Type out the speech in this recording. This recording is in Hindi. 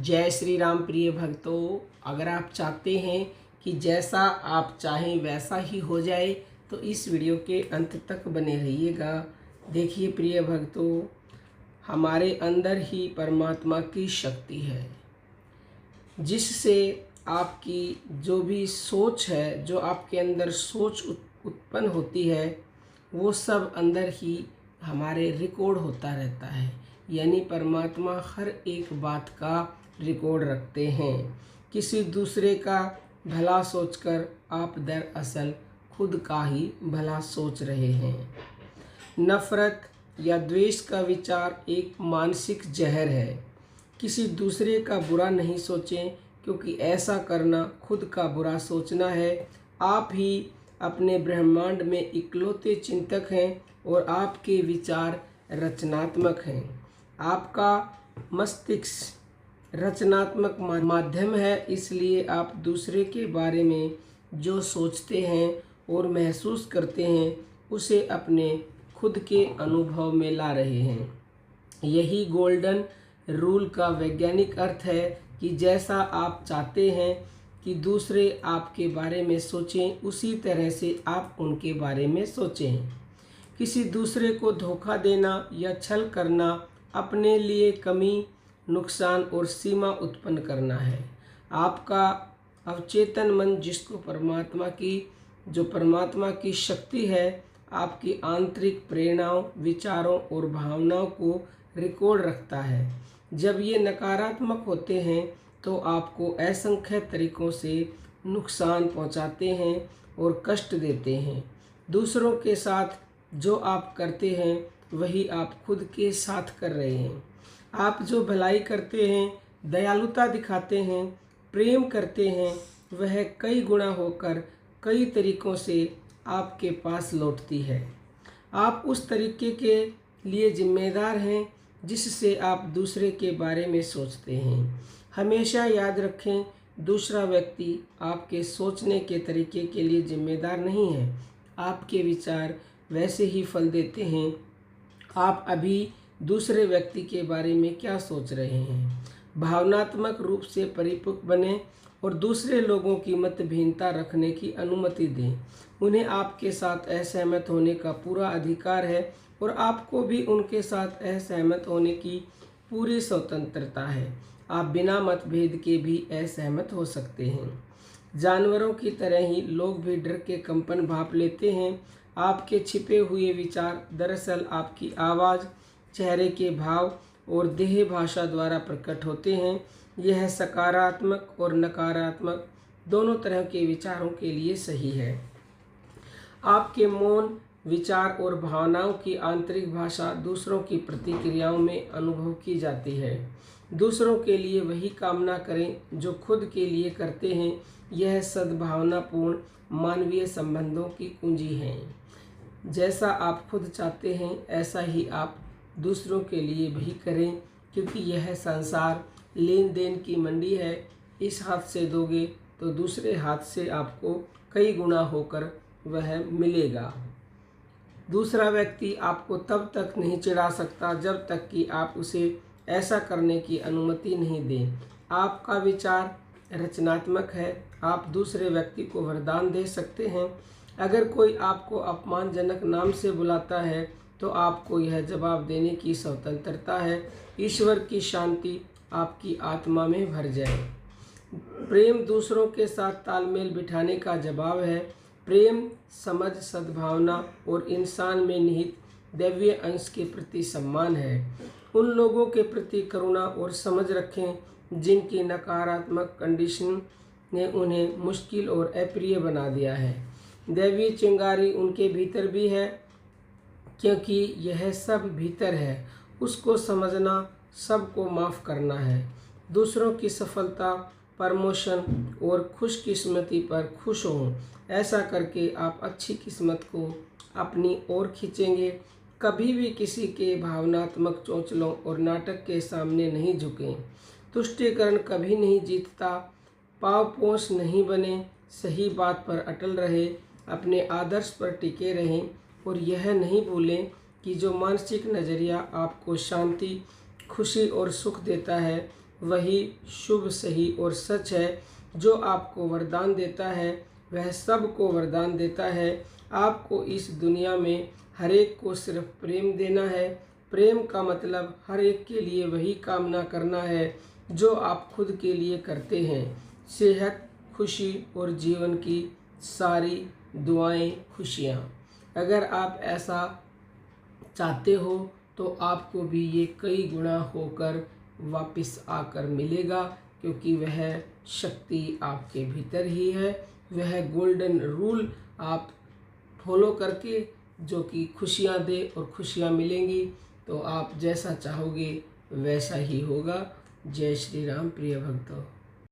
जय श्री राम प्रिय भक्तों, अगर आप चाहते हैं कि जैसा आप चाहें वैसा ही हो जाए तो इस वीडियो के अंत तक बने रहिएगा। देखिए प्रिय भक्तों, हमारे अंदर ही परमात्मा की शक्ति है, जिससे आपकी जो भी सोच है, जो आपके अंदर सोच उत्पन्न होती है, वो सब अंदर ही हमारे रिकॉर्ड होता रहता है। यानी परमात्मा हर एक बात का रिकॉर्ड रखते हैं। किसी दूसरे का भला सोचकर आप दरअसल खुद का ही भला सोच रहे हैं। नफ़रत या द्वेष का विचार एक मानसिक जहर है। किसी दूसरे का बुरा नहीं सोचें, क्योंकि ऐसा करना खुद का बुरा सोचना है। आप ही अपने ब्रह्मांड में इकलौते चिंतक हैं और आपके विचार रचनात्मक हैं। आपका मस्तिष्क रचनात्मक माध्यम है, इसलिए आप दूसरे के बारे में जो सोचते हैं और महसूस करते हैं उसे अपने खुद के अनुभव में ला रहे हैं। यही गोल्डन रूल का वैज्ञानिक अर्थ है कि जैसा आप चाहते हैं कि दूसरे आपके बारे में सोचें, उसी तरह से आप उनके बारे में सोचें। किसी दूसरे को धोखा देना या छल करना अपने लिए कमी, नुकसान और सीमा उत्पन्न करना है। आपका अवचेतन मन, जिसको परमात्मा की शक्ति है, आपकी आंतरिक प्रेरणाओं, विचारों और भावनाओं को रिकॉर्ड रखता है। जब ये नकारात्मक होते हैं तो आपको असंख्य तरीकों से नुकसान पहुंचाते हैं और कष्ट देते हैं। दूसरों के साथ जो आप करते हैं वही आप खुद के साथ कर रहे हैं। आप जो भलाई करते हैं, दयालुता दिखाते हैं, प्रेम करते हैं, वह कई गुना होकर कई तरीकों से आपके पास लौटती है। आप उस तरीके के लिए जिम्मेदार हैं जिससे आप दूसरे के बारे में सोचते हैं। हमेशा याद रखें, दूसरा व्यक्ति आपके सोचने के तरीके के लिए जिम्मेदार नहीं है। आपके विचार वैसे ही फल देते हैं। आप अभी दूसरे व्यक्ति के बारे में क्या सोच रहे हैं। भावनात्मक रूप से परिपक्व बने और दूसरे लोगों की मतभिन्नता रखने की अनुमति दें। उन्हें आपके साथ असहमत होने का पूरा अधिकार है और आपको भी उनके साथ असहमत होने की पूरी स्वतंत्रता है। आप बिना मतभेद के भी असहमत हो सकते हैं। जानवरों की तरह ही लोग भी डर के कंपन भाप लेते हैं। आपके छिपे हुए विचार दरअसल आपकी आवाज़, चेहरे के भाव और देह भाषा द्वारा प्रकट होते हैं। यह सकारात्मक और नकारात्मक दोनों तरह के विचारों के लिए सही है। आपके मौन, विचार और भावनाओं की आंतरिक भाषा दूसरों की प्रतिक्रियाओं में अनुभव की जाती है। दूसरों के लिए वही कामना करें जो खुद के लिए करते हैं। यह सद्भावनापूर्ण मानवीय संबंधों की कुंजी है। जैसा आप खुद चाहते हैं ऐसा ही आप दूसरों के लिए भी करें, क्योंकि यह संसार लेन देन की मंडी है। इस हाथ से दोगे तो दूसरे हाथ से आपको कई गुना होकर वह मिलेगा। दूसरा व्यक्ति आपको तब तक नहीं चिढ़ा सकता जब तक कि आप उसे ऐसा करने की अनुमति नहीं दें। आपका विचार रचनात्मक है। आप दूसरे व्यक्ति को वरदान दे सकते हैं। अगर कोई आपको अपमानजनक नाम से बुलाता है तो आपको यह जवाब देने की स्वतंत्रता है। ईश्वर की शांति आपकी आत्मा में भर जाए। प्रेम दूसरों के साथ तालमेल बिठाने का जवाब है। प्रेम, समझ, सद्भावना और इंसान में निहित दैवीय अंश के प्रति सम्मान है। उन लोगों के प्रति करुणा और समझ रखें जिनकी नकारात्मक कंडीशन ने उन्हें मुश्किल और अप्रिय बना दिया है। दैवीय चिंगारी उनके भीतर भी है, क्योंकि यह सब भीतर है। उसको समझना, सबको माफ़ करना है। दूसरों की सफलता, प्रमोशन और खुशकिस्मती पर खुश हों। ऐसा करके आप अच्छी किस्मत को अपनी ओर खींचेंगे। कभी भी किसी के भावनात्मक चोंचलों और नाटक के सामने नहीं झुकें। तुष्टीकरण कभी नहीं जीतता। पावपोष नहीं बने। सही बात पर अटल रहे, अपने आदर्श पर टिके रहें और यह नहीं भूलें कि जो मानसिक नज़रिया आपको शांति, खुशी और सुख देता है वही शुभ, सही और सच है। जो आपको वरदान देता है वह सबको वरदान देता है। आपको इस दुनिया में हर एक को सिर्फ प्रेम देना है। प्रेम का मतलब हर एक के लिए वही कामना करना है जो आप खुद के लिए करते हैं। सेहत, खुशी और जीवन की सारी दुआएं, खुशियाँ। अगर आप ऐसा चाहते हो तो आपको भी ये कई गुना होकर वापस आकर मिलेगा, क्योंकि वह शक्ति आपके भीतर ही है। वह गोल्डन रूल आप फॉलो करके जो कि खुशियाँ दे और खुशियाँ मिलेंगी, तो आप जैसा चाहोगे वैसा ही होगा। जय श्री राम प्रिय भक्तों।